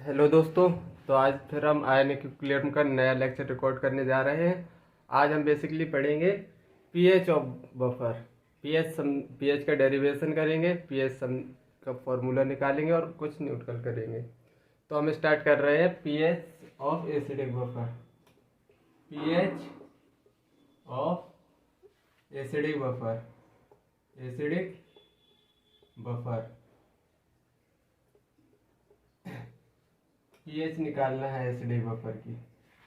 Hello दोस्तों। तो आज फिर हम आयनिक का नया लेक्चर रिकॉर्ड करने जा रहे हैं। आज हम बेसिकली पढ़ेंगे पीएच ऑफ बफर। पीएच का डेरिवेशन करेंगे, पीएच सम का फॉर्मूला निकालेंगे और कुछ न्यूट्रल करेंगे। तो हम स्टार्ट कर रहे हैं pH of acidic buffer. PH of acidic buffer, acidic buffer pH निकालना है एसिडिक बफर की।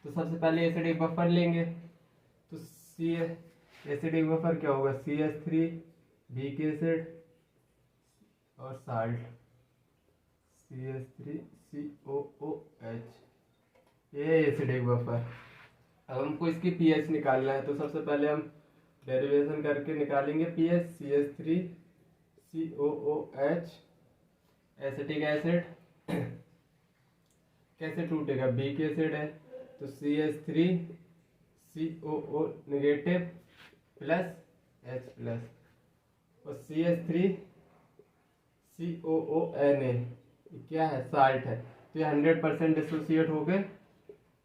तो सबसे पहले एसिडिक बफर लेंगे। तो सी एसिडिक बफर क्या होगा? CH3, वीक एसिड और साल्ट, CH3COOH, ये एसिडिक बफर। अब हमको इसकी पीएच निकालना है। तो सबसे पहले हम डेरिवेशन करके निकालेंगे पीएच। CH3COOH एसिटिक एसिड कैसे टूटेगा? वीक एसिड है तो CH3COO negative plus H plus और CH3COONA क्या है? साल्ट है। तो ये 100% डिसोसिएट हो गए,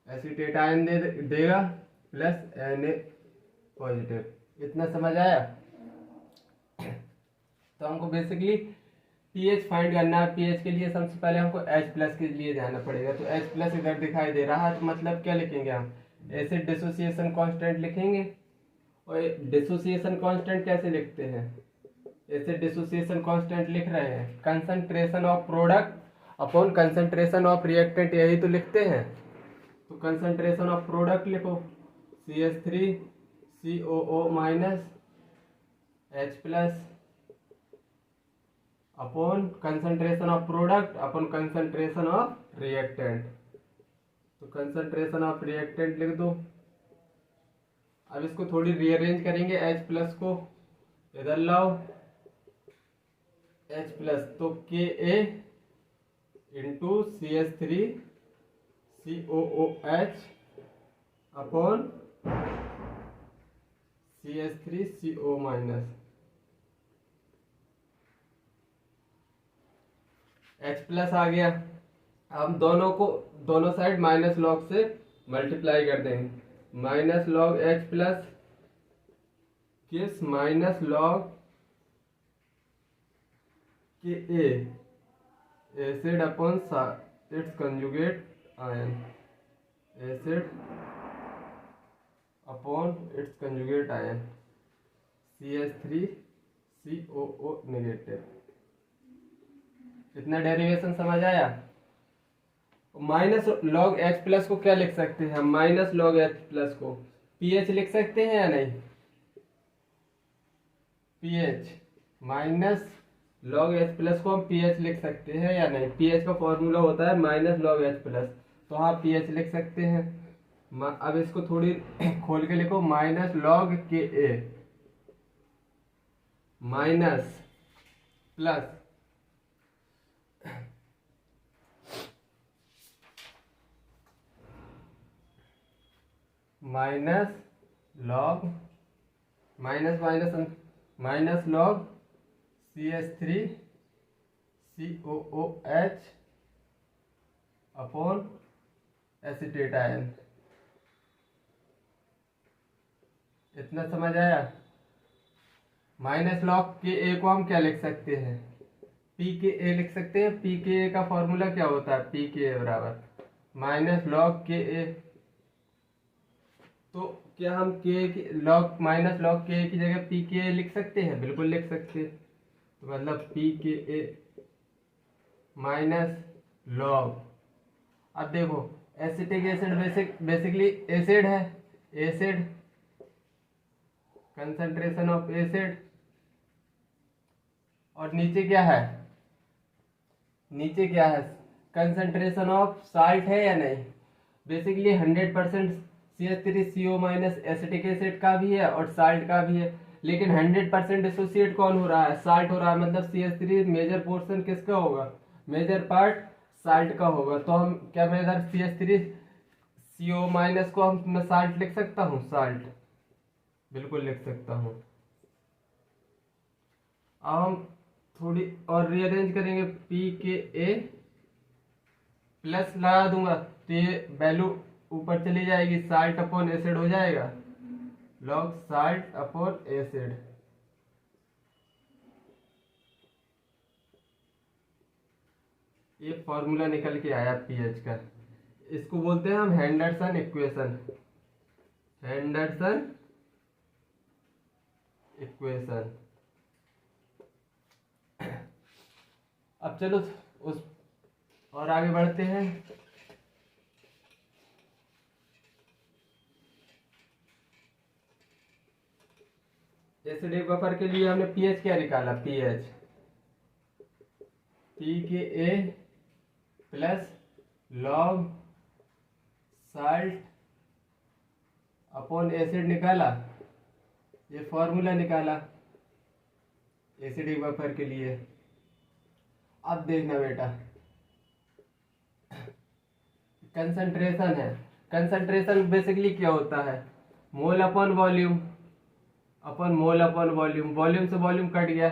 एसीटेट आयन देगा प्लस Na पॉजिटिव। इतना समझ आया? तो हमको बेसिकली पीएच फाइंड करना है। पीएच के लिए सबसे पहले हमको H प्लस के लिए जाना पड़ेगा। तो H प्लस इधर दिखाई दे रहा है, तो मतलब क्या लिखेंगे हम? एसिड डिसोसिएशन कांस्टेंट लिखेंगे। और डिसोसिएशन कांस्टेंट कैसे लिखते हैं? एसिड डिसोसिएशन कांस्टेंट लिख रहे हैं concentration of product upon concentration of reactant, यही तो लिखते हैं। तो कंसंट्रेशन ऑफ प्रोडक्ट लिखो, CH3COO minus H plus upon concentration of product upon concentration of reactant. तो कंसंट्रेशन ऑफ रिएक्टेंट लिख दो। अब इसको थोड़ी रीअरेंज करेंगे, H प्लस को इधर लाओ, H प्लस तो Ka into CH3COOH upon CH3CO minus H plus आ गया। हम दोनों साइड माइनस लॉग से मल्टीप्लाई कर देंगे। माइनस लॉग H प्लस किस? Minus log K a acid upon its conjugate ion, acid upon its conjugate ion CH3COO negative. इतना derivation समझ आया? माइनस लॉग H प्लस को क्या लिख सकते हैं? माइनस लॉग H प्लस को पीएच लिख सकते हैं या नहीं? PH minus log H plus को हम पीएच लिख सकते हैं या नहीं? पीएच का फॉर्मूला होता है माइनस लॉग H प्लस, तो हाँ पीएच लिख सकते हैं। अब इसको थोड़ी खोल के लिखो, minus log K a minus plus minus log minus log CH3COOH upon acetate ion. इतना समझ आया? माइनस लॉग के ए को हम क्या लिख सकते हैं? पी के ए लिख सकते हैं। पी के ए का फॉर्मूला क्या होता है? पी के ए बराबर माइनस लॉग के ए। तो क्या हम के लॉग माइनस लॉग के की जगह पी के ए लिख सकते हैं? बिल्कुल लिख सकते हैं। तो मतलब P K a minus log. अब देखो एसिटिक एसिड बेसिकली एसिड है, एसिड कंसंट्रेशन ऑफ एसिड। और नीचे क्या है? नीचे क्या है? कंसंट्रेशन ऑफ साल्ट है या नहीं? Basically 100% CH3CO minus acetic acid का भी है और साल्ट का भी है, लेकिन 100% एसोसिएट कौन हो रहा है? साल्ट हो रहा है। मतलब CH3 मेजर पोर्शन किसका होगा? मेजर पार्ट साल्ट का होगा। तो हम क्या मेजर CH3CO माइनस को हम मैं साल्ट लिख सकता हूँ? साल्ट बिल्कुल लिख सकता हूँ। अब हम थोड़ी और रीअरेंज करेंगे, पी के ए प्लस लगा दूंगा तो ये वैल्यू ऊपर चली जाएगी, साल्ट अपॉन एसिड हो जाएगा, लॉग साल्ट अपॉन एसिड। ये फॉर्मूला निकल के आया पीएच का। इसको बोलते हैं हम हेंडरसन इक्वेशन, हेंडरसन इक्वेशन। अब चलो उस और आगे बढ़ते हैं। एसिडिक बफर के लिए हमने पीएच क्या निकाला, pH pKa plus log salt upon acid निकाला, ये फॉर्मूला निकाला एसिडिक बफर के लिए। अब देखना बेटा, कंसंट्रेशन है। कंसंट्रेशन बेसिकली क्या होता है, मोल अपॉन वॉल्यूम, अपन मोल अपॉन वॉल्यूम, वॉल्यूम से वॉल्यूम कट गया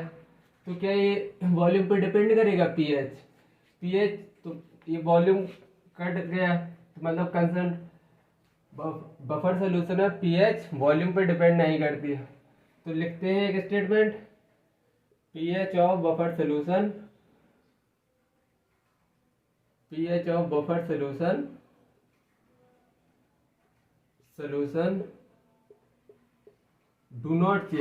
तो क्या ये वॉल्यूम पे डिपेंड करेगा पीएच, पीएच तो ये वॉल्यूम कट गया तो मतलब कंसंट बफर सोल्यूशन में पीएच वॉल्यूम पे डिपेंड नहीं करती है। तो लिखते हैं एक statement, pH of buffer solution, pH of buffer solution do not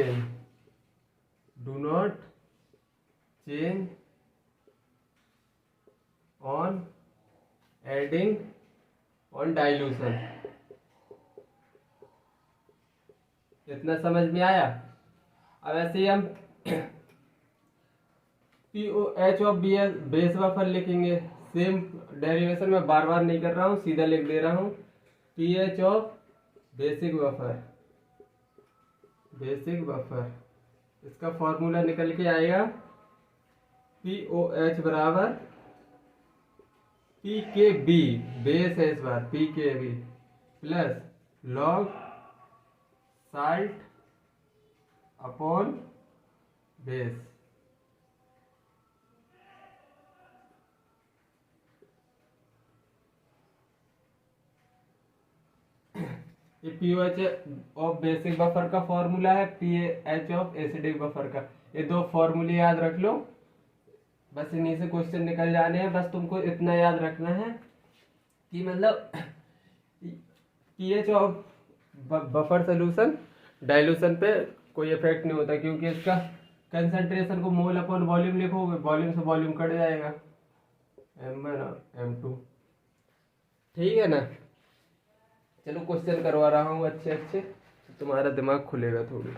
change on adding on dilution। इतना समझ में आया। अब ऐसे ही हम POH ऑफ बेस बफर लिखेंगे, सेम डेरिवेशन में बार बार नहीं कर रहा हूँ, सीधा लिख दे रहा हूँ, pH of basic buffer, basic buffer, इसका फॉर्मूला निकल के आएगा POH बराबर PKB, बेस है इस बार, PKB plus log salt upon base. ये पीओएच ऑफ बेसिक बफर का फॉर्मूला है, पीएच ऑफ एसिडिक बफर का। ये दो फॉर्मूले याद रख लो, बस इन्हीं से क्वेश्चन निकल जाने हैं। बस तुमको इतना याद रखना है कि मतलब pH of buffer solution dilution पे कोई इफेक्ट नहीं होता, क्योंकि इसका कंसंट्रेशन को मोल अपॉन वॉल्यूम लिखोगे, वॉल्यूम से वॉल्यूम कट जाएगा, M1 और M2। ठीक है ना। चलो क्वेश्चन करवा रहा हूँ अच्छे अच्छे, तो तुम्हारा दिमाग खुलेगा थोड़ी।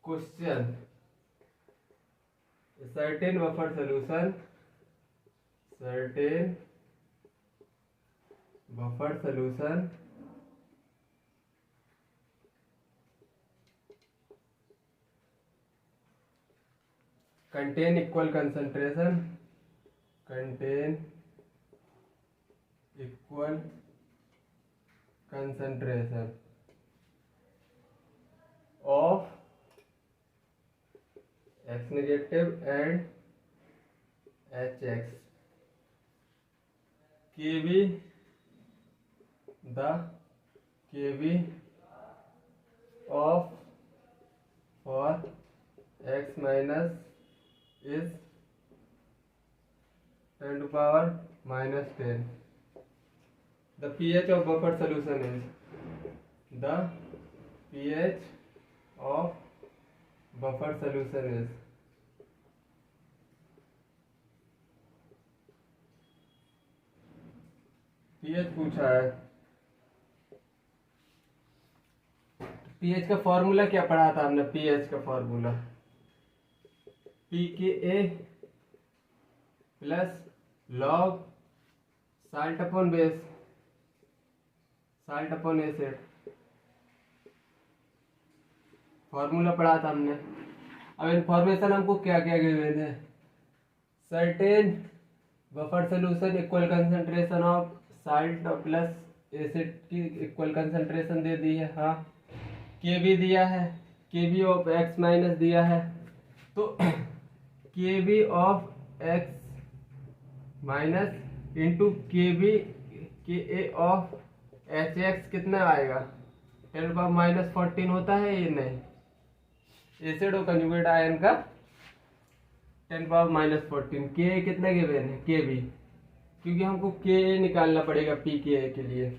Question, certain buffer solution, certain buffer solution contain equal concentration, contain equal concentration of X negative and HX, Kb, the Kb of for X minus is 10 to power minus 10. The pH of buffer solution is, the pH of buffer solution is, pH पूछा है। pH का formula क्या पढ़ा था हमने, pH का formula pKa plus log salt upon base, salt upon acid, formula पढ़ा था हमने। अब इन्फॉर्मेशन हमको क्या क्या गिवन है, certain buffer solution equal concentration of salt plus acid की इक्वल कंसंट्रेशन दे दी है। हाँ, के भी दिया है, के बी ऑफ एक्स माइनस दिया है, तो K B of x minus into K B K A of H x कितना आएगा, 10⁻14 होता है ये नहीं, एसिड और कंजुगेट आयन का 10⁻14। के कितना गिवन है, के बी, क्योंकि हमको के ए निकालना पड़ेगा पी के ए के लिए,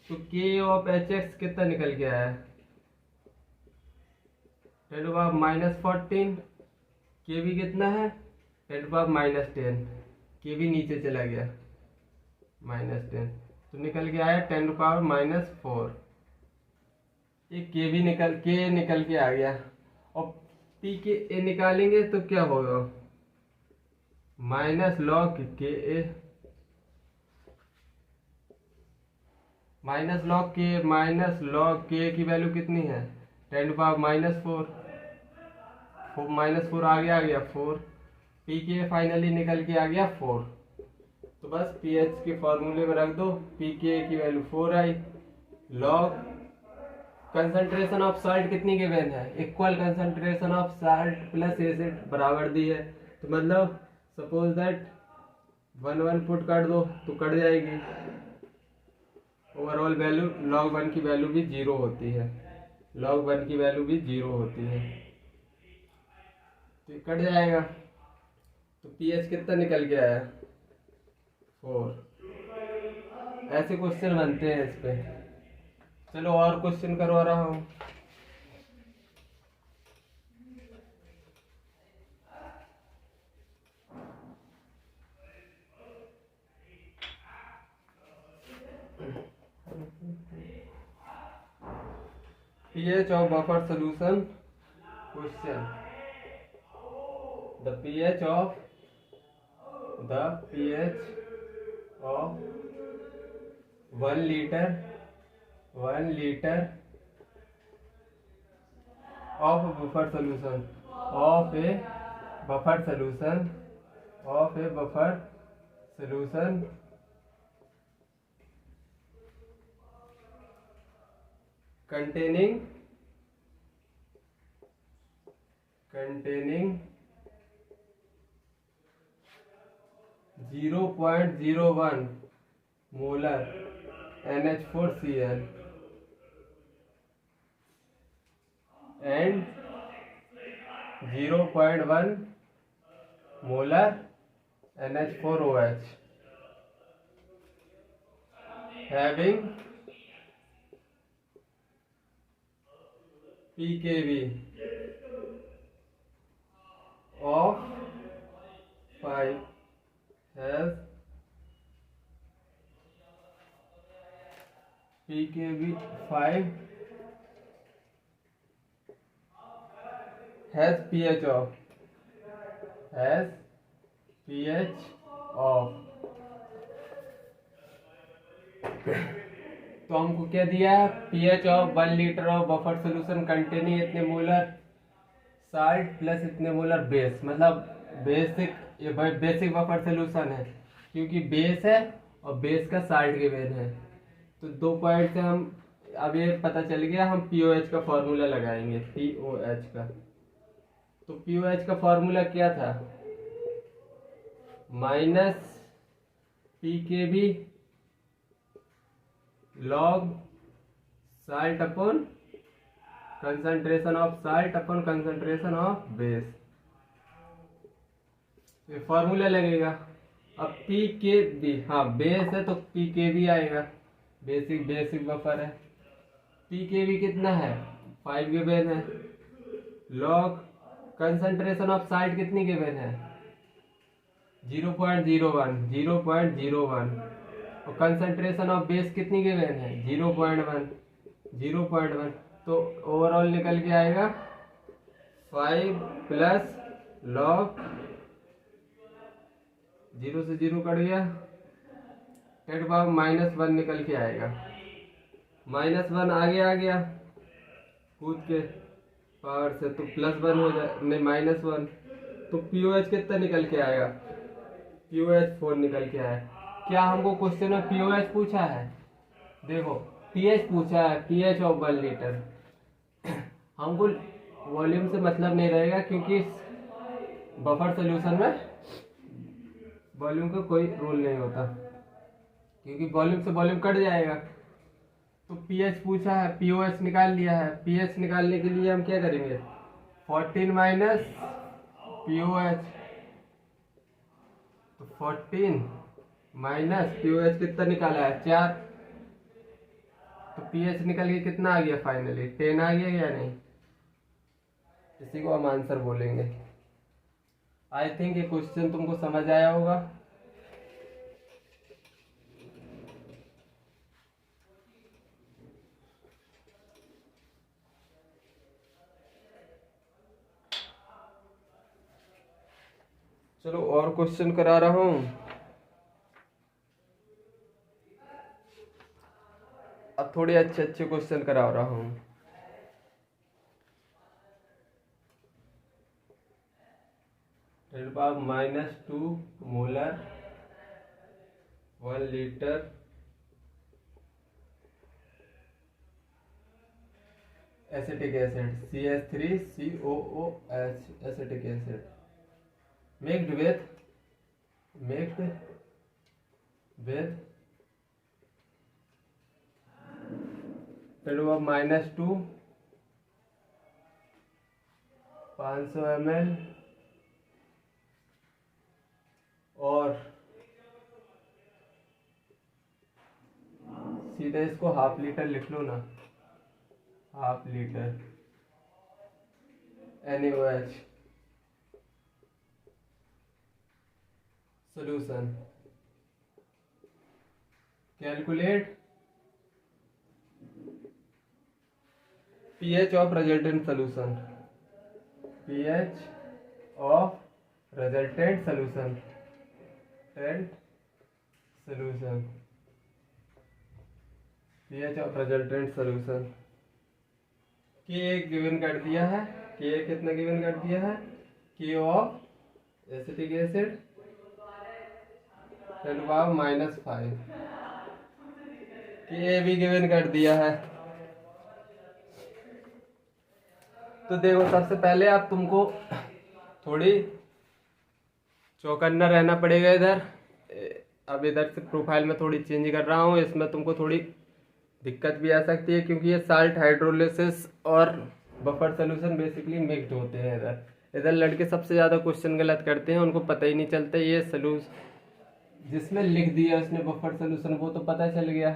तो के ऑफ एच एक्स कितना निकल के आया, 10⁻14। के बी कितना है, 10⁻10, के बी नीचे चला गया -10, तो निकल के आया 10⁻4। एक के बी निकल के आ गया, और पी के ए निकालेंगे तो क्या होगा, minus log K a, minus log के की वैल्यू कितनी है, 10⁻4, -4 आ गया 4, पी के फाइनली निकल के आ गया 4। तो बस पी एच के फॉर्मूले में रख दो, पी के की value 4 I. Log concentration of salt कितनी गिवन है, equal concentration of salt plus acid बराबर दी है, तो मतलब सपोज दैट 1 पुट कर दो तो कट जाएगी, ओवरऑल वैल्यू log 1 की वैल्यू भी 0 होती है, log 1 की वैल्यू भी 0 होती है, तो कट जाएगा। तो पीएच कितना निकल के आया, 4। ऐसे क्वेश्चन बनते हैं इस पे। चलो और क्वेश्चन करवा रहा हूँ। pH of buffer solution question. The pH of 1 liter of a buffer solution containing 0.01 molar NH4Cl and 0.1 molar NH4OH having pKb of 5 has pKb 5 has pH of तो हमको क्या दिया है, pH of 1 litre of buffer solution containing इतने molar salt plus इतने molar base, मतलब basic buffer solution है क्योंकि बेस है और बेस का साल्ट गिवन है। तो 2 पॉइंट से हम अब ये पता चल गया, हम पीओएच का फॉर्मूला लगाएंगे, पीओएच का। तो पीओएच का फॉर्मूला क्या था, minus pKb log salt upon concentration of salt upon concentration of base, ये फॉर्मूला लगेगा। अब पी के बी, हाँ बेस है तो पी के बी आएगा, बेसिक बफर है। पी के बी कितना है, 5 गिवन है। लॉग कंसंट्रेशन ऑफ साल्ट कितनी गिवन है, 0.01 और कंसंट्रेशन ऑफ बेस कितनी गिवन है, 0.1। तो ओवरऑल निकल के आएगा 5 प्लस लॉग 0 से 0 कट गया, 10⁻1 निकल के आएगा। -1 आ गया कूद के पावर से, तो +1 हो जाए, नहीं -1। तो पीओएच कितना निकल के आएगा, POH4 निकल के आया। क्या हमको क्वेश्चन में POH पूछा है? देखो pH पूछा है, pH ऑफ 1 लीटर। हमको वॉल्यूम से मतलब नहीं रहेगा क्योंकि बफर सोल्यूशन में वॉल्यूम का कोई रूल नहीं होता, क्योंकि वॉल्यूम से वॉल्यूम कट जाएगा। तो pH पूछा है, POH निकाल लिया है। pH निकालने के लिए हम क्या करेंगे? 14 माइनस POH, तो 14 माइनस POH कितना निकाला है? 4। तो pH निकल के कितना आ गया? फाइनली 10 आ गया या नहीं? इसी को हम आंसर बोलेंगे। आई थिंक ये क्वेश्चन तुमको समझ आया होगा। चलो और क्वेश्चन करा रहा हूं। अब थोड़े अच्छे अच्छे क्वेश्चन करा रहा हूं। -2 molar 1 litre acetic acid CH3COOH acetic acid mixed with -2 500 ml और सीधे इसको हाफ लीटर लिख लो ना, half litre NaOH solution. Calculate pH of resultant solution. pH of resultant solution. pH of resultant solution. K एक given कर दिया है। K कितना गिवन कर दिया है? K of acetic acid 10⁻⁵ K भी गिवन कर दिया है। तो देखो सबसे पहले अब तुमको थोड़ी चौकन्ना रहना पड़ेगा इधर। अब इधर से प्रोफाइल में थोड़ी चेंज कर रहा हूँ, इसमें तुमको थोड़ी दिक्कत भी आ सकती है क्योंकि ये साल्ट हाइड्रोलिसिस और बफर सोल्यूशन बेसिकली मिक्स्ड होते हैं। इधर लड़के सबसे ज़्यादा क्वेश्चन गलत करते हैं, उनको पता ही नहीं चलता। ये सोल्यूशन जिसमें लिख दिया उसने बफर सोल्यूशन वो तो पता चल गया,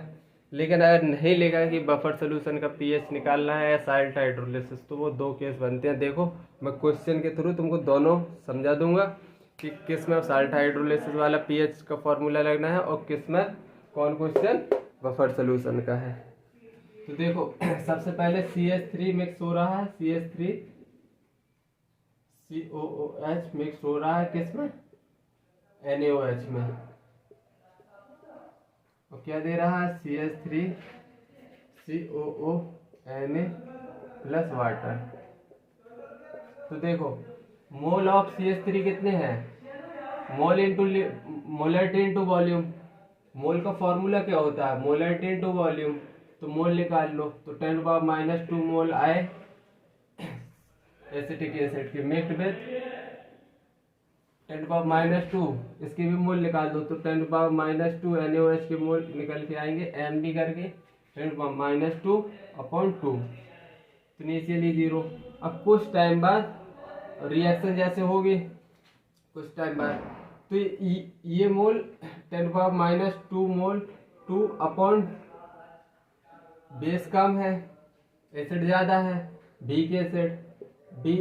लेकिन अगर नहीं लिखा कि बफर सोल्यूशन का pH निकालना है या साल्ट हाइड्रोलिसिस, तो वो दो केस बनते हैं। देखो मैं क्वेश्चन के थ्रू तुमको दोनों समझा दूंगा कि किस में साल्ट हाइड्रोलिसिस वाला pH का फॉर्मूला लगना है और किस में कौन क्वेश्चन बफर सोल्यूशन का है। तो देखो सबसे पहले CH3 मिक्स हो रहा है, CH3 COOH मिक्स हो रहा है किस में? NaOH में। और क्या दे रहा है? CH3 COONA plus water. तो देखो मोल ऑफ CH3 कितने हैं? Molarity into volume. मोल का फॉर्मूला क्या होता है? Molarity into volume. तो मोल निकाल लो, तो 10⁻⁻2 मोल आए एसिटिक एसिड के मिक्स्ड विद 10⁻⁻2, इसके भी मोल निकाल दो, तो 10⁻⁻2 NaOH के मोल निकल के आएंगे m भी करके 10⁻²/2, तो इनिशियली 0। अब कुछ टाइम बाद रिएक्शन जैसे होगी, कुछ टाइम बाद तो ये मोल 10⁻⁻2 मोल 2 बेस कम है, एसिड ज़्यादा है, वीक एसिड। बी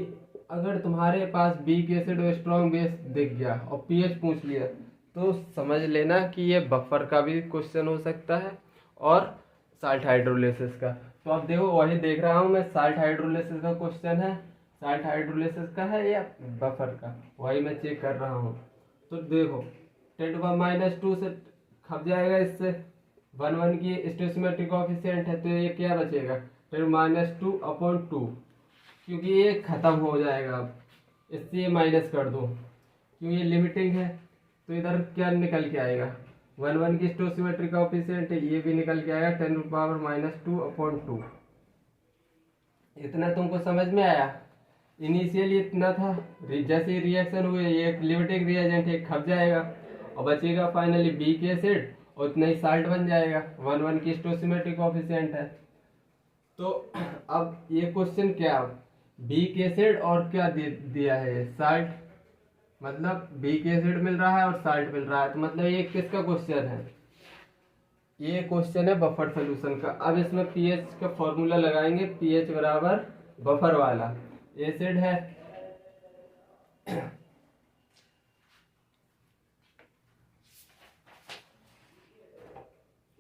अगर तुम्हारे पास वीक एसिड और स्ट्रॉन्ग बेस दिख गया और pH पूछ लिया, तो समझ लेना कि ये बफर का भी क्वेश्चन हो सकता है और साल्ट हाइड्रोलिसिस का। तो अब देखो वही देख रहा हूँ मैं, साल्ट हाइड्रोलिसिस का क्वेश्चन है, साल्ट हाइड्रोलिसिस का है या बफर का, वही मैं चेक कर रहा हूँ। तो देखो 10⁻⁻2 से खप जाएगा, इससे 1 की स्टोइचियोमेट्रिक कोएफिशिएंट है, तो ये क्या बचेगा? 10⁻2/2, क्योंकि ये खत्म हो जाएगा। अब इससे ये माइनस कर दो क्योंकि ये लिमिटिंग है, तो इधर क्या निकल के आएगा, 1 की स्टोसिमेट्री कोएफिशिएंट है, ये भी निकल के आएगा 10⁻²/2। इतना तुमको समझ में आया। इनिशियली इतना था, जैसे रिएक्शन हुए ये लिमिटिंग रिएजेंट है खप जाएगा और बचेगा फाइनली बीक एसिड और उतना ही साल्ट बन जाएगा। 1 की स्टोसिमेट्री कोएफिशिएंट है। तो अब ये क्वेश्चन क्या, बीक एसिड और क्या दिया है, साल्ट, मतलब बीक एसिड मिल रहा है और साल्ट मिल रहा है, तो मतलब ये किसका क्वेश्चन है, ये क्वेश्चन है बफर सोल्यूशन का। अब इसमें पीएच का फॉर्मूला लगाएंगे, पीएच बराबर बफर वाला, एसिड है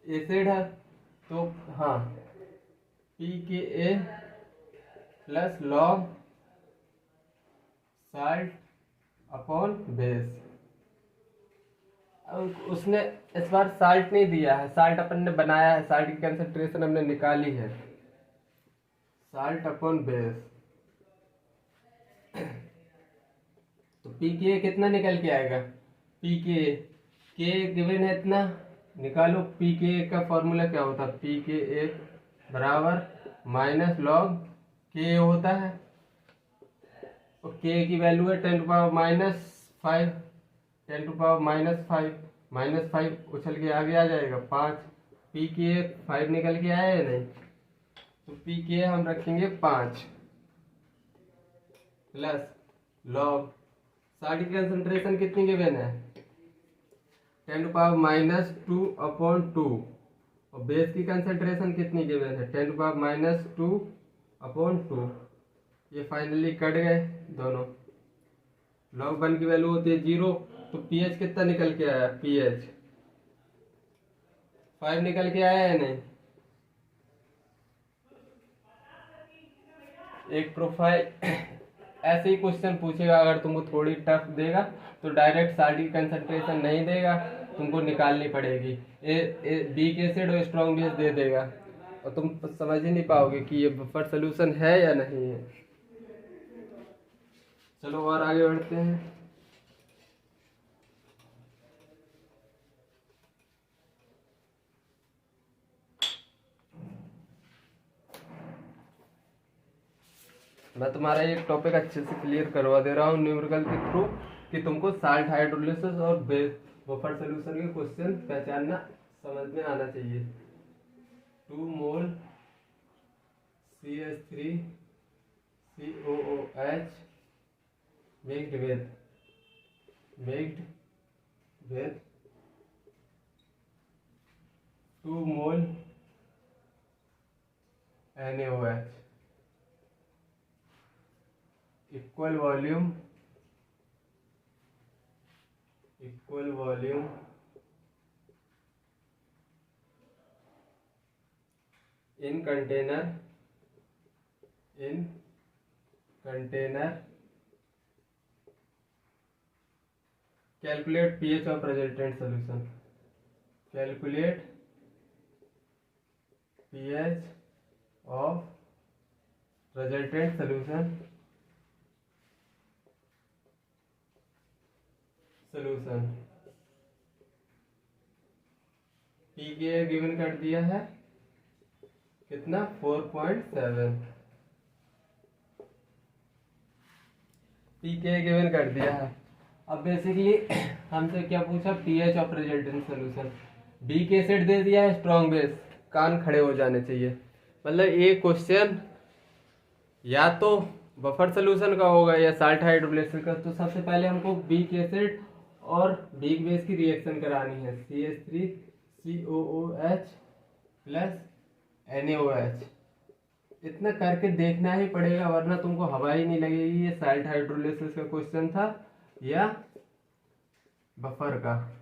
एसिड है तो हाँ pKa plus log salt upon base. उसने इस बार साल्ट नहीं दिया है, साल्ट अपन ने बनाया है, साल्ट की कंसंट्रेशन हमने निकाली है, साल्ट अपॉन बेस। तो pKa कितना निकल के आएगा, pKa के गिवन है इतना, निकालो pKa का फॉर्मूला क्या होता है, pKa बराबर माइनस लॉग के होता है और k की वैल्यू है 10⁻⁵, 10⁻⁵, -5 उछल के आगे आ जाएगा 5, pKa 5 निकल के आया है नहीं, तो pKa हम रखेंगे 5 प्लस लॉग साल्ट की कंसंट्रेशन कितनी गिवन है 10⁻²/2 और बेस की कंसंट्रेशन कितनी गिवन है 10⁻²/2। ये फाइनली कट गए दोनों, लॉग 1 की वैल्यू होती है 0, तो पीएच कितना निकल के आया, पीएच 5 निकल के आया है नहीं। एक प्रोफाइल ऐसे ही क्वेश्चन पूछेगा, अगर तुमको थोड़ी टफ देगा तो डायरेक्ट साल्ट की कंसंट्रेशन नहीं देगा, तुमको निकालनी पड़ेगी, बीक एसिड और स्ट्रॉन्ग बेस दे देगा और तुम समझ ही नहीं पाओगे कि ये बफर सोल्यूशन है या नहीं है। चलो और आगे बढ़ते हैं। मैं तुम्हारा एक टॉपिक अच्छे से क्लियर करवा दे रहा हूँ न्यूमेरिकल के थ्रू कि तुमको साल्ट हाइड्रोलिसिस और बफर सोल्यूशन के क्वेश्चन पहचानना समझ में आना चाहिए। 2 मोल CH3COOH mixed with 2 mole NaOH equal volume in container calculate pH of resultant solution, calculate pH of resultant solution pKa given कर दिया है कितना 4.7, pKa गिवन कर दिया है। अब बेसिकली हमसे क्या पूछा, pH of resultant solution, weak acid दे दिया है, स्ट्रॉन्ग बेस, कान खड़े हो जाने चाहिए, मतलब ये क्वेश्चन या तो बफर सोल्यूशन का होगा या साल्ट हाइड्रोलिसिस का। तो सबसे पहले हमको बीक एसिड और बीक बेस की रिएक्शन करानी है, CH3COOH प्लस NaOH, इतना करके देखना ही पड़ेगा वरना तुमको हवा ही नहीं लगेगी ये साल्ट हाइड्रोलिसिस का क्वेश्चन था या बफर का।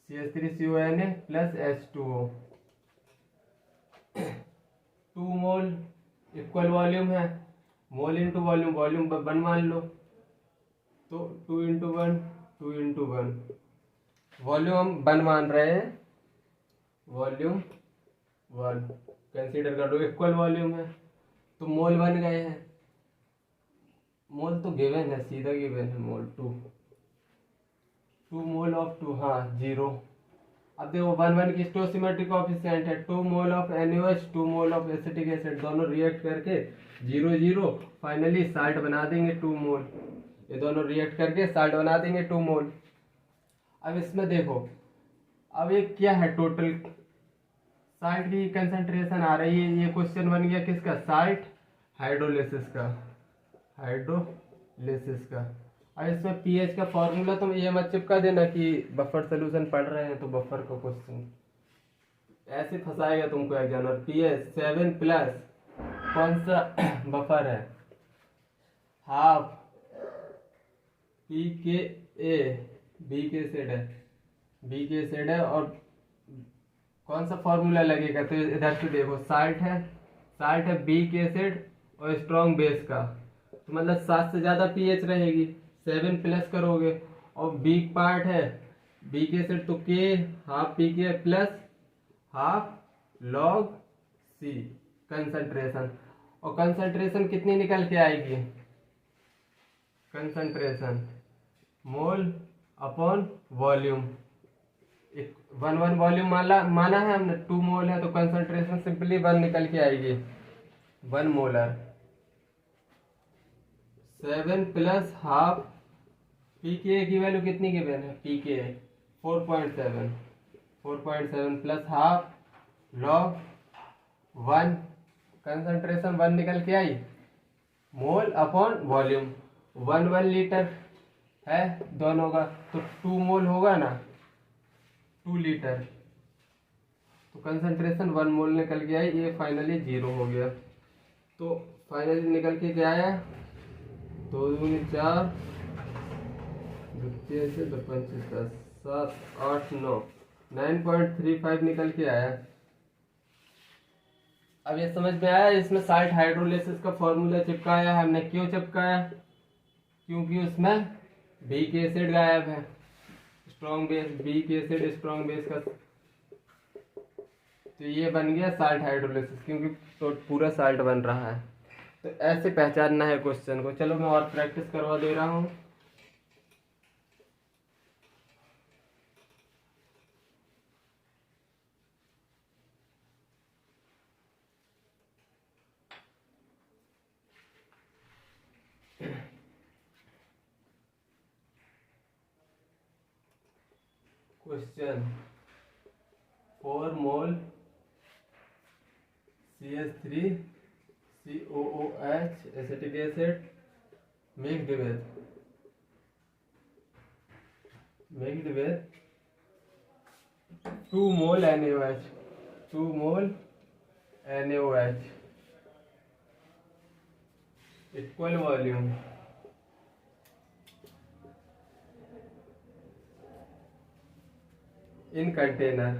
CH3CONA प्लस H2O 2 मोल इक्वल वॉल्यूम है, मोल इंटू वॉल्यूम, वॉल्यूम 1 मान लो, तो 2 इंटू 1 2 इंटू 1, वॉल्यूम हम 1 मान रहे हैं, वॉल्यूम 1 कंसीडर कर लो, इक्वल वॉल्यूम है तो मोल बन गए हैं, मोल तो गिवन है, सीधा गिवन है मोल 2, 2 मोल ऑफ 2, हाँ 0। अब देखो 1 1 की स्टोसिमेट्रिक कोएफिशिएंट है, 2 mole of NaOH 2 mole of acetic acid, दोनों रिएक्ट करके 0 0 फाइनली साल्ट बना देंगे 2 मोल। ये दोनों रिएक्ट करके साल्ट बना देंगे 2 मोल। अब इसमें देखो, अब ये क्या है, टोटल साल्ट की कंसंट्रेशन आ रही है। ये क्वेश्चन बन गया किसका, साल्ट हाइड्रोलिसिस का, हाइड्रोलिसिस का। अब इसमें पीएच का फॉर्मूला तुम ये मत चिपका देना कि बफर सोल्यूशन पढ़ रहे हैं तो बफर का क्वेश्चन ऐसे फंसाएगा तुमको एग्जामिनर। पीएच 7 प्लस कौन सा बफर है, हाफ पी के ए, बी के एसिड है, बी के एसिड है, और कौन सा फॉर्मूला लगेगा, तो इधर से देखो साल्ट है बी के एसिड और स्ट्रॉन्ग बेस का, तो मतलब 7 से ज्यादा पीएच रहेगी, 7 प्लस करोगे, और बी पार्ट है बी के एसिड, तो के हाफ पी के plus half log c concentration. और कंसंट्रेशन कितनी निकल के आएगी, concentration mole upon volume, 1 1 volume माना है हमने, 2 मोल है तो कंसंट्रेशन सिंपली 1 निकल के आएगी, 1 मोलर। 7 प्लस हाफ पी के की वैल्यू कितनी गिवन है, पी के 4.7 प्लस हाफ लॉग 1, कंसंट्रेशन 1 निकल के आई, मोल अपॉन वॉल्यूम, 1 लीटर है दोनों का, तो 2 मोल होगा ना, 2 लीटर, तो कंसंट्रेशन 1 मोल निकल के आई, ये फाइनली 0 हो गया। तो फाइनली निकल के क्या आया, 2 दूनी 4, 2 से 2 5 10 7 8 9, 9.35 निकल के आया। अब ये समझ में आया, इसमें साल्ट हाइड्रोलिसिस का फॉर्मूला चिपकाया है हमने। क्यों चिपकाया, क्योंकि उसमें बी के एसिड गायब है, स्ट्रॉन्ग बेस, बी के एसिड स्ट्रॉन्ग बेस का, तो ये बन गया साल्ट हाइड्रोलिसिस, क्योंकि तो पूरा साल्ट बन रहा है। तो ऐसे पहचानना है क्वेश्चन को। चलो मैं और प्रैक्टिस करवा दे रहा हूँ। Question 4 mole CH3 COOH acetic acid mixed with 2 mole NaOH, 2 mole NaOH equal volume in container,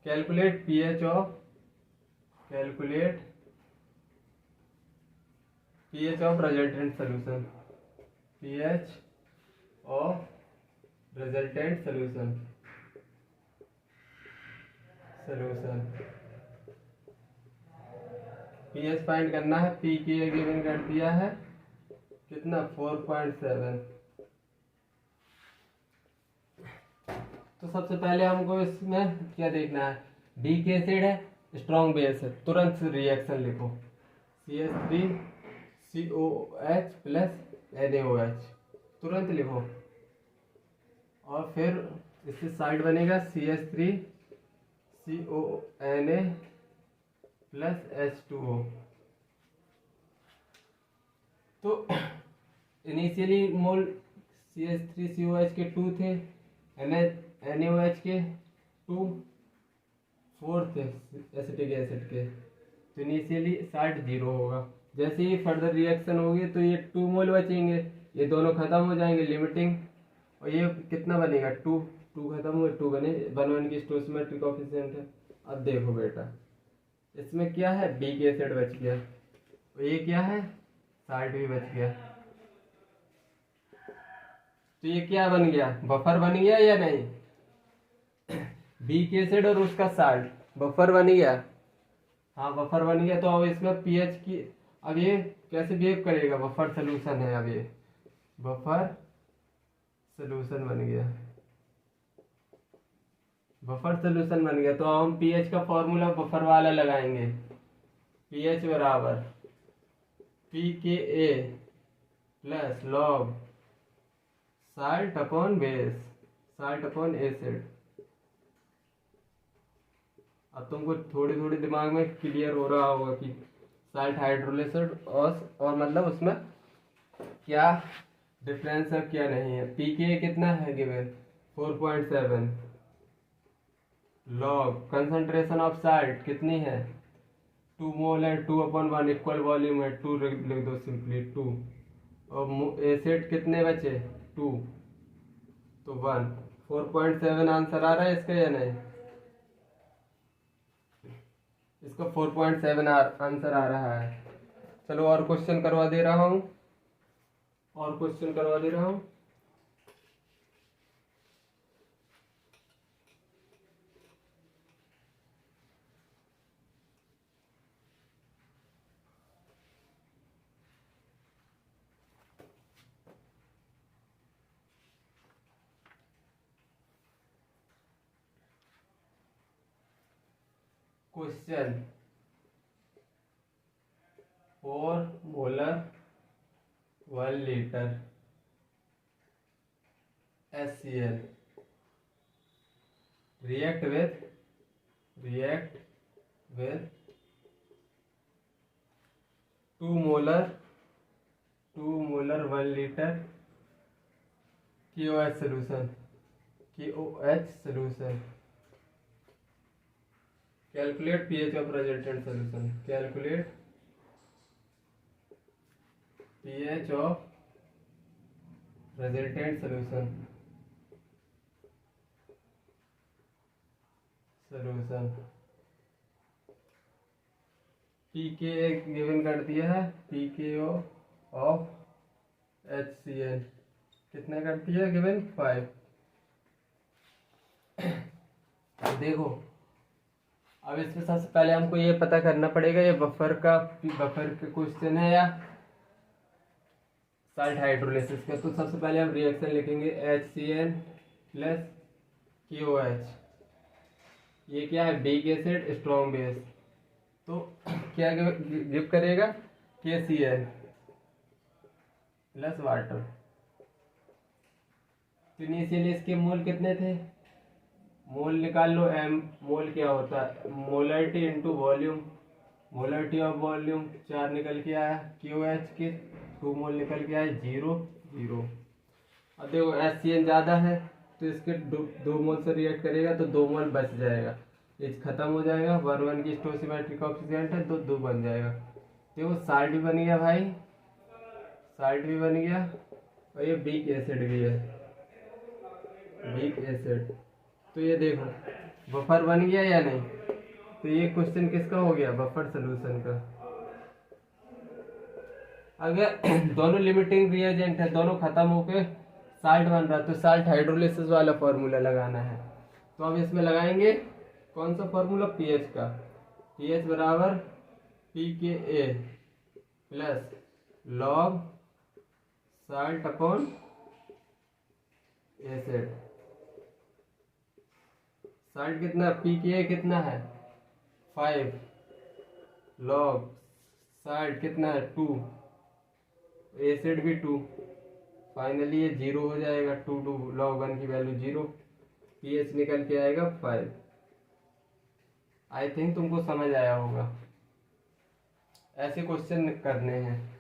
calculate pH of resultant solution, pH of resultant solution pH find करना है। पी के गिवन कर दिया है कितना, 4.7। तो सबसे पहले हमको इसमें क्या देखना है, बी के एसिड है, स्ट्रॉन्ग बेस है, तुरंत रिएक्शन लिखो, CH3 COOH प्लस NaOH, तुरंत लिखो। और फिर इससे साइड बनेगा CH3 CONA प्लस H2O। तो इनिशियली मोल CH3COH के 2 थे, NaOH के 2, 4 थे एसिटिक एसिड के, तो इनिशियली साल्ट 0 होगा। जैसे ही फर्दर रिएक्शन होगी तो ये 2 मोल बचेंगे, ये दोनों खत्म हो जाएंगे लिमिटिंग, और ये कितना बनेगा, 2 खत्म हुए, 2 बने, 1 1 की स्टोइचियोमेट्रिक कोएफिशिएंट है। अब देखो बेटा, इसमें क्या है, बी के एसिड बच गया, और ये क्या है, साल्ट भी बच गया। तो ये क्या बन गया, बफर बन गया या नहीं, बी के एसिड और उसका साल्ट बफर बन गया। हाँ बफर बन गया। तो अब इसमें पीएच की, अब ये कैसे बिहेव करेगा, बफर सोल्यूशन है, अब ये बफर सोल्यूशन बन गया, बफर सोल्यूशन बन गया। तो अब हम पीएच का फॉर्मूला बफर वाला लगाएंगे, पीएच बराबर p K a plus log salt upon base, salt upon acid. अब तुमको थोड़ी थोड़ी दिमाग में क्लियर हो रहा होगा कि साल्ट हाइड्रोलाइज्ड और मतलब उसमें क्या डिफरेंस है क्या नहीं है। पी के कितना है given 4.7, log concentration of salt कितनी है 2 मोल है, 2/1 इक्वल वॉल्यूम है, 2 लिख दो सिंपली 2, और एसिड कितने बचे 2, तो 1। 4.7 आंसर आ रहा है इसका या नहीं, इसका 4.7 आंसर आ रहा है। चलो और क्वेश्चन करवा दे रहा हूँ, और क्वेश्चन करवा दे रहा हूँ। Question 4 molar 1 litre HCl react with 2 molar 1 liter KOH solution, calculate pH of resultant solution, calculate pH of resultant solution pKa given कर दिया है, pKa ऑफ HCl कितना कर दिया गिवन 5। देखो अब इसमें सबसे पहले हमको ये पता करना पड़ेगा ये बफर का क्वेश्चन है या साल्ट हाइड्रोलाइसिस का। तो सबसे पहले हम रिएक्शन लिखेंगे HCl प्लस KOH, ये क्या है बेक एसिड स्ट्रॉन्ग बेस, तो क्या गिव करेगा KCl प्लस वाटर। तो इनिशियली इसके मोल कितने थे, मोल निकाल लो, एम मोल क्या होता है molarity into volume, molarity of volume 4 निकल के आया, KOH के 2 मोल निकल के आए 0 0। अब देखो HCl ज़्यादा है तो इसके 2 मोल से रिएक्ट करेगा तो 2 मोल बच जाएगा, ये खत्म हो जाएगा, 1 की स्टोसिमेट्रिक कोएफिशिएंट है तो 2 बन जाएगा। देखो साल्ट भी बन गया भाई, साल्ट भी बन गया, और ये वीक एसिड भी है, वीक एसिड। तो ये देखो बफर बन गया या नहीं, तो ये क्वेश्चन किसका हो गया बफर सोल्यूशन का। अगर दोनों लिमिटिंग रिएजेंट है, दोनों खत्म होके साल्ट बन रहा है, तो साल्ट हाइड्रोलिसिस वाला फॉर्मूला लगाना है। तो अब इसमें लगाएंगे कौन सा फॉर्मूला पीएच का, पीएच बराबर pKa plus log salt upon acid. Salt कितना pKa कितना है 5, लॉग साल्ट कितना है 2, एसिड भी 2, फाइनली ये 0 हो जाएगा, 2 लॉग 1 की वैल्यू 0, pH निकल के आएगा 5। आई थिंक तुमको समझ आया होगा, ऐसे क्वेश्चन करने हैं।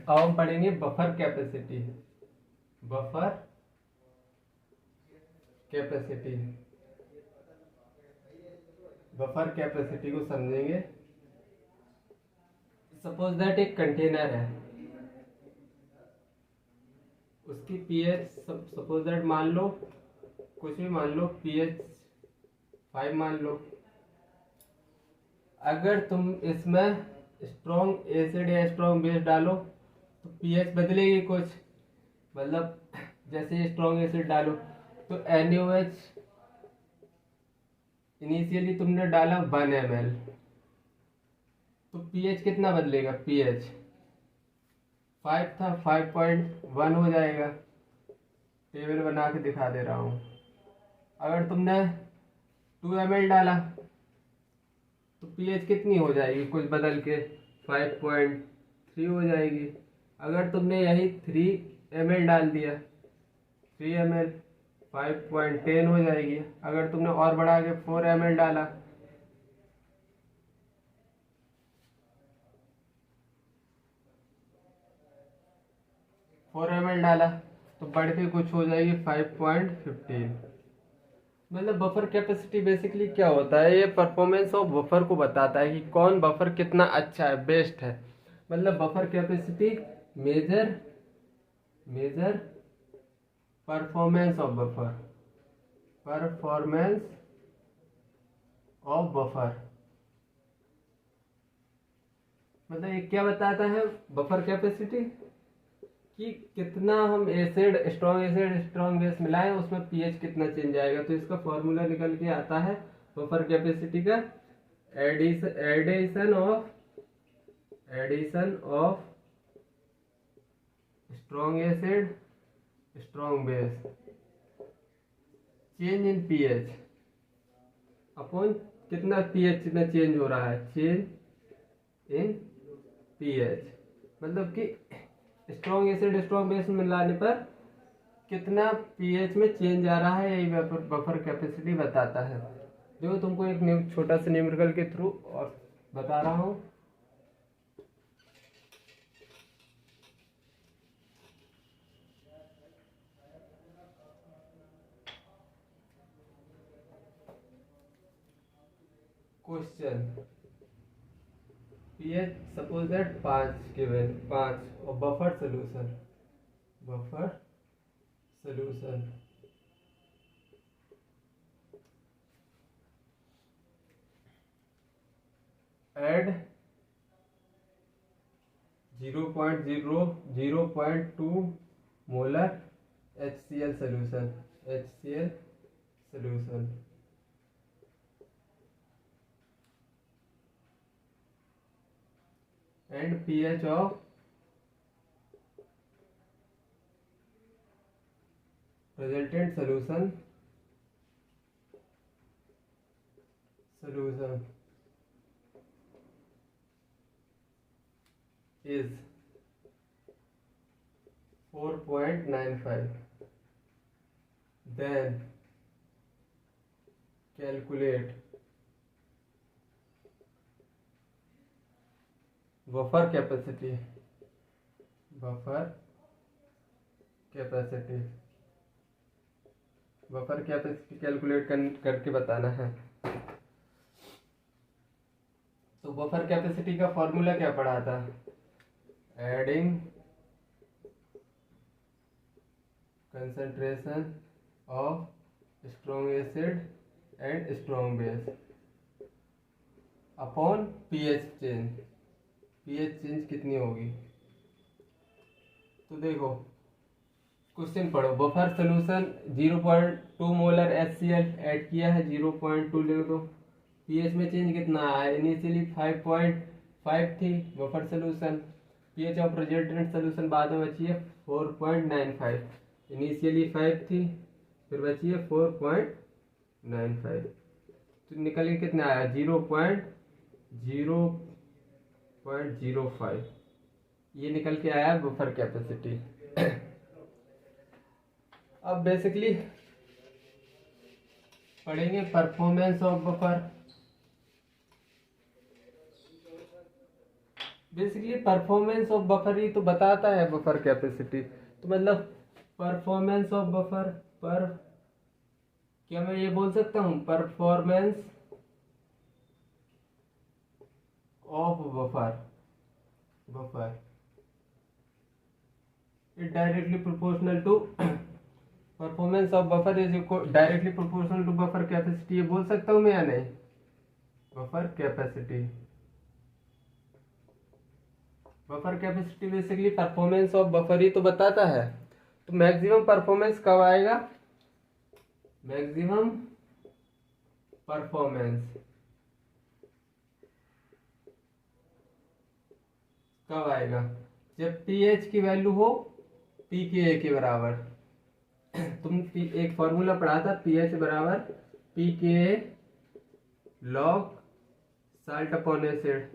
अब हम पढ़ेंगे buffer capacity, buffer capacity, buffer capacity को समझेंगे। सपोज दैट एक कंटेनर है, उसकी पीएच सपोज दैट मान लो कुछ भी मान लो, पीएच 5 मान लो। अगर तुम इसमें स्ट्रॉन्ग एसिड या स्ट्रॉन्ग बेस डालो तो पीएच बदलेगी कुछ, मतलब जैसे स्ट्रॉन्ग एसिड डालो तो NaOH इनिशियली तुमने डाला 1 ml, तो पीएच कितना बदलेगा, पीएच 5 था 5.1 हो जाएगा। टेबल बना के दिखा दे रहा हूँ। अगर तुमने 2 ml डाला तो पीएच कितनी हो जाएगी, कुछ बदल के 5.3 हो जाएगी। अगर तुमने यही 3 ml डाल दिया, 3 ml 5.10 हो जाएगी। अगर तुमने और बढ़ा के 4 ml डाला तो बढ़ के कुछ हो जाएगी 5.15। मतलब बफर कैपेसिटी बेसिकली क्या होता है, ये परफॉर्मेंस ऑफ बफर को बताता है कि कौन बफर कितना अच्छा है, बेस्ट है। मतलब buffer capacity major performance of buffer, मतलब ये क्या बताता है बफर कैपेसिटी, कि कितना हम स्ट्रॉन्ग बेस मिलाएं उसमें पीएच कितना चेंज आएगा। तो इसका फॉर्मूला निकल के आता है बफर कैपेसिटी का, addition of strong acid strong base change in pH upon कितना पीएच में चेंज हो रहा है, चेंज इन पीएच। मतलब कि स्ट्रॉन्ग एसिड स्ट्रॉन्ग बेस मिलाने पर कितना पीएच में चेंज आ रहा है, यही बफर कैपेसिटी बताता है। देखो तुमको एक छोटा सा न्यूमेरिकल के थ्रू और बता रहा हूँ। Question pH suppose that 5 given 5 और buffer solution add 0.2 molar HCl solution and pH of resultant solution is 4.95. Then calculate buffer capacity calculate करके बताना है। तो बफर कैपेसिटी का फॉर्मूला क्या पढ़ा था, adding concentration of strong acid and strong base upon pH change कितनी होगी। तो देखो क्वेश्चन पढ़ो, buffer solution 0.2 molar HCl add किया है, 0.2 लिख दो। pH में चेंज कितना आया, इनिशियली 5.5 थी buffer solution, pH of resultant solution बाद में बची है 4.95, इनिशियली 5 थी फिर बची है 4.95, तो निकल के कितना आया 0.05, ये निकल के आया बफर कैपेसिटी। अब बेसिकली पढ़ेंगे performance of buffer. Basically performance of buffer ही तो बताता है बफर कैपेसिटी। तो मतलब परफॉर्मेंस ऑफ बफर पर क्या मैं ये बोल सकता हूँ, performance of buffer is directly proportional to performance of buffer is directly proportional to buffer capacity, ये बोल सकता हूँ मैं या नहीं। Buffer capacity basically performance of buffer ही तो बताता है। तो मैक्सिमम परफॉर्मेंस कब आएगा? मैक्सिमम परफॉर्मेंस कब आएगा? जब pH की वैल्यू हो pKa के बराबर। तुम एक फॉर्मूला पढ़ा था, pH बराबर pKa log salt upon acid.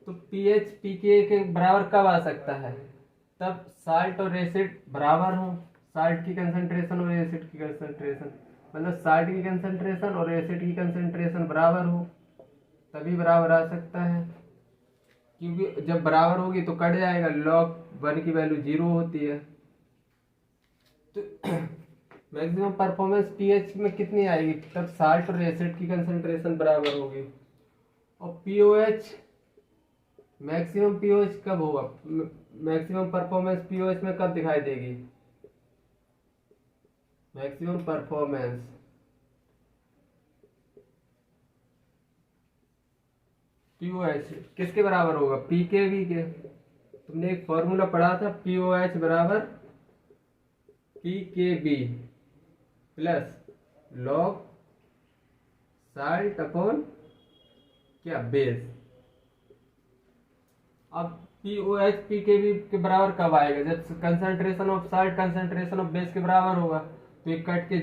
तो pH pKa के बराबर कब आ सकता है? तब साल्ट और एसिड बराबर हो, साल्ट की कंसंट्रेशन और एसिड की कंसंट्रेशन, मतलब साल्ट की कंसंट्रेशन और एसिड की कंसंट्रेशन बराबर हो, तभी बराबर आ सकता है। क्योंकि जब बराबर होगी तो कट जाएगा, log 1 की वैल्यू 0 होती है। तो मैक्सिमम परफॉर्मेंस pH में कितनी आएगी? तब साल्ट और एसिड की कंसंट्रेशन बराबर होगी। और pOH, मैक्सिमम pOH कब होगा? मैक्सिमम परफॉर्मेंस pOH में कब दिखाई देगी? मैक्सिमम परफॉर्मेंस pOH किसके बराबर होगा? pKb के। तुमने एक फॉर्मूला पढ़ा था, pOH बराबर pKb plus log salt upon क्या? बेस। अब pOH pKb के बराबर कब आएगा? जब concentration of salt concentration of base के बराबर होगा। तो ये कट के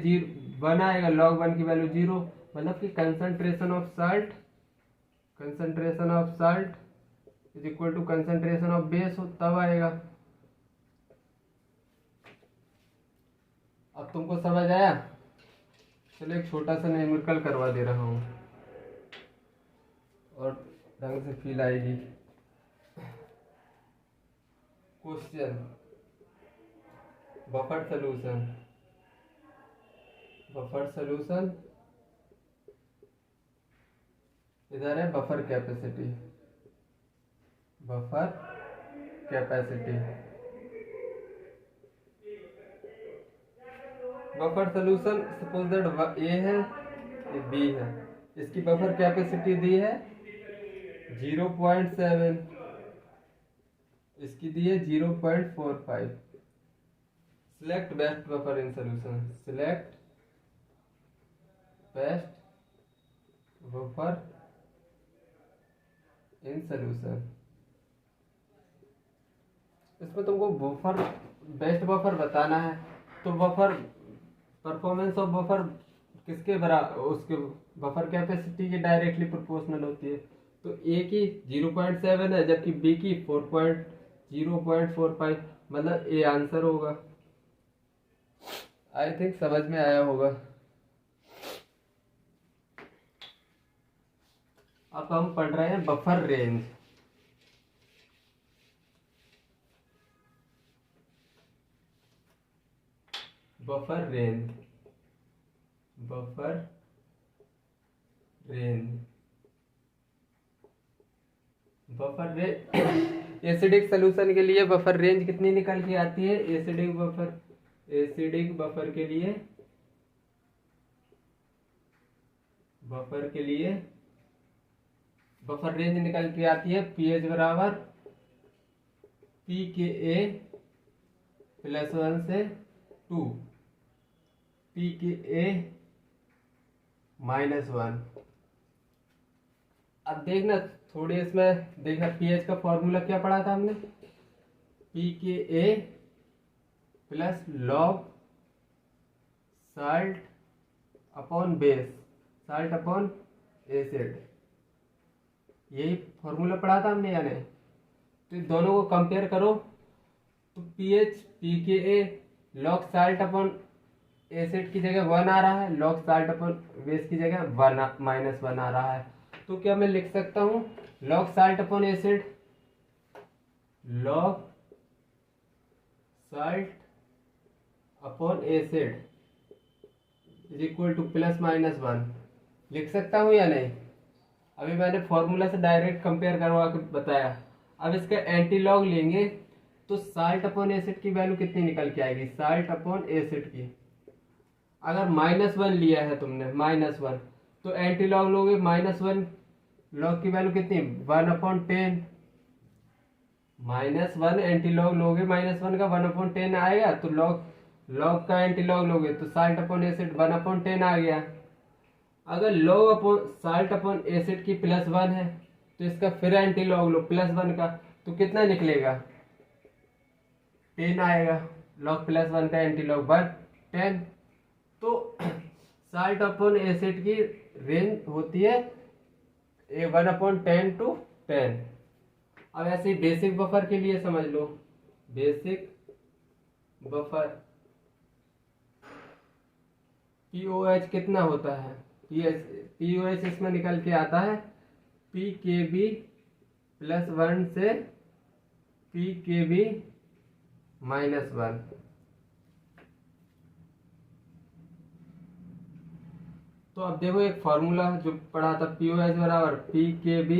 1 आएगा, log 1 की वैल्यू 0, मतलब कि concentration of salt is equal to concentration of base हो, तब आएगा। अब तुमको समझ आया? चलो एक छोटा सा न्यूमेरिकल करवा दे रहा हूँ और ढंग से फील आएगी। क्वेश्चन, बफर सॉल्यूशन इधर है buffer capacity. Buffer solution suppose that A है, ये बी है, इसकी बफर कैपेसिटी दी है 0.7, इसकी दी है 0.45। Select best buffer in solution, select best buffer in solution. इसमें तुमको बेस्ट बफर बताना है। तो बफर परफॉर्मेंस ऑफ बफर किसके बराबर? उसके बफर कैपेसिटी के डायरेक्टली प्रोपोर्शनल होती है। तो ए की 0.7 है, जबकि बी की 0.45, मतलब ए आंसर होगा। आई थिंक समझ में आया होगा। अब हम पढ़ रहे हैं buffer range. Buffer range acidic solution के लिए बफर रेंज कितनी निकल के आती है? एसिडिक बफर के लिए बफर रेंज निकल के आती है pH बराबर pKa +1 से 2 pKa -1। अब देखना थोड़ी, इसमें देखना pH का फॉर्मूला क्या पढ़ा था हमने? pKa plus log salt upon base, salt upon acid, यही फॉर्मूला पढ़ा था हमने या नहीं? तो इन दोनों को कंपेयर करो। तो pH pKa log salt upon acid की जगह 1 आ रहा है, log साल्ट अपॉन बेस की जगह -1 आ रहा है। तो क्या मैं लिख सकता हूँ log salt upon acid, log salt upon acid is equal to +-1 लिख सकता हूँ या नहीं? अभी मैंने फॉर्मूला से डायरेक्ट कंपेयर करवा के बताया। अब इसका एंटी लॉग लेंगे तो साल्ट अपॉन एसिड की वैल्यू कितनी निकल के आएगी? साल्ट अपॉन एसिड की अगर -1 लिया है तुमने, -1, तो एंटी लॉग लोगे -1 लॉग की वैल्यू कितनी, 1/10 -1 एंटी लॉग लोगे -1 का 1/10 आएगा, तो लॉग का एंटी लॉग लोगे तो साल्ट अपॉन एसिड 1/10 आ गया। अगर log upon salt upon acid की +1 है तो इसका फिर एंटी लॉग लो +1 का, तो कितना निकलेगा, 10 आएगा। लॉग +1 का एंटी लॉग 10। तो साल्ट अपॉन एसिड की रेंज होती है 1/10 to 10। अब ऐसे बेसिक बफर के लिए समझ लो, बेसिक बफर पीओएच कितना होता है, पीओएच इसमें निकल के आता है pKb +1 से pKb -1। तो अब देखो एक फॉर्मूला जो पढ़ा था, पीओएच बराबर pKb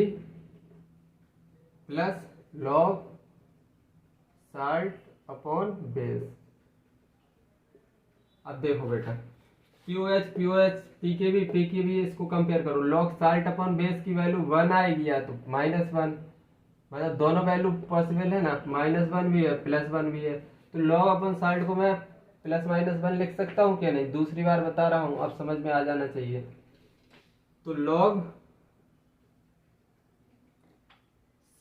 plus log salt upon base. अब देखो बेटा, पीओएच पीकेबी इसको कंपेयर करो, लॉग साल्ट अपॉन बेस की वैल्यू 1 आएगी या तो -1, मतलब दोनों वैल्यू पॉसिबल है ना, -1 भी है +1 भी है। तो लॉग अपॉन साल्ट को मैं +-1 लिख सकता हूँ क्या, नहीं, दूसरी बार बता रहा हूँ, अब समझ में आ जाना चाहिए। तो लॉग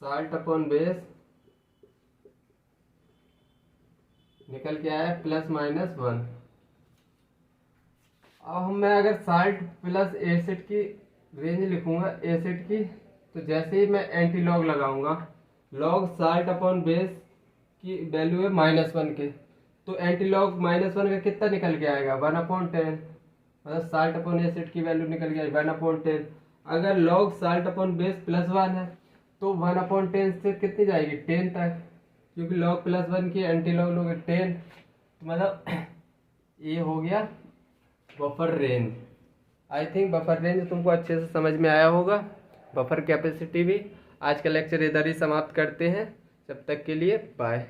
साल्ट अपॉन बेस निकल के आया +-1। अब मैं अगर साल्ट प्लस एसिड की रेंज लिखूंगा एसिड की, तो जैसे ही मैं एंटी लॉग लगाऊंगा, लॉग साल्ट अपॉन बेस की वैल्यू है -1 के, तो एंटी लॉग -1 का कितना निकल के आएगा, 1/10, मतलब साल्ट अपॉन एसिड की वैल्यू निकल के आएगी 1/10। अगर लॉग साल्ट अपॉन बेस +1 है तो 1/10 से कितनी जाएगी, 10 तक, क्योंकि लॉग +1 की एंटी लॉग लोगे 10, तो मतलब ये हो गया buffer range. I think buffer range तुमको अच्छे से समझ में आया होगा, बफर कैपेसिटी भी। आज का लेक्चर इधर ही समाप्त करते हैं, जब तक के लिए बाय।